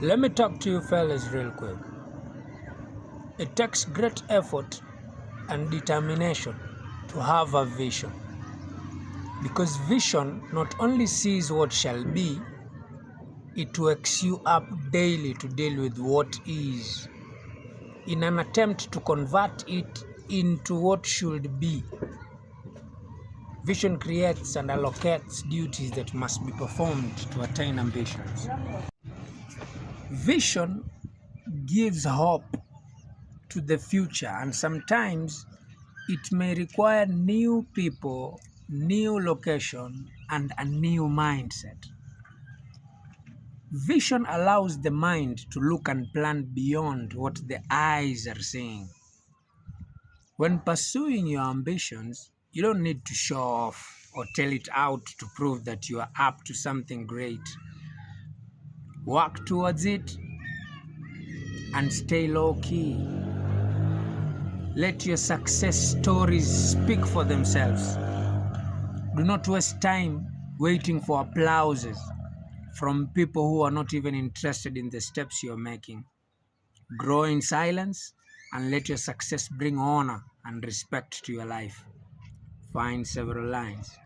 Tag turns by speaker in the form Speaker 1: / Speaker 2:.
Speaker 1: Let me talk to you fellas real quick. It takes great effort and determination to have a vision. Because vision not only sees what shall be, it wakes you up daily to deal with what is, in an attempt to convert it into what should be. Vision creates and allocates duties that must be performed to attain ambitions. Vision gives hope to the future, and sometimes it may require new people, new location, and a new mindset. Vision allows the mind to look and plan beyond what the eyes are seeing. When pursuing your ambitions, you don't need to show off or tell it out to prove that you are up to something great. Work towards it and stay low-key. Let your success stories speak for themselves. Do not waste time waiting for applauses from people who are not even interested in the steps you're making. Grow in silence and let your success bring honor and respect to your life. Find several lines.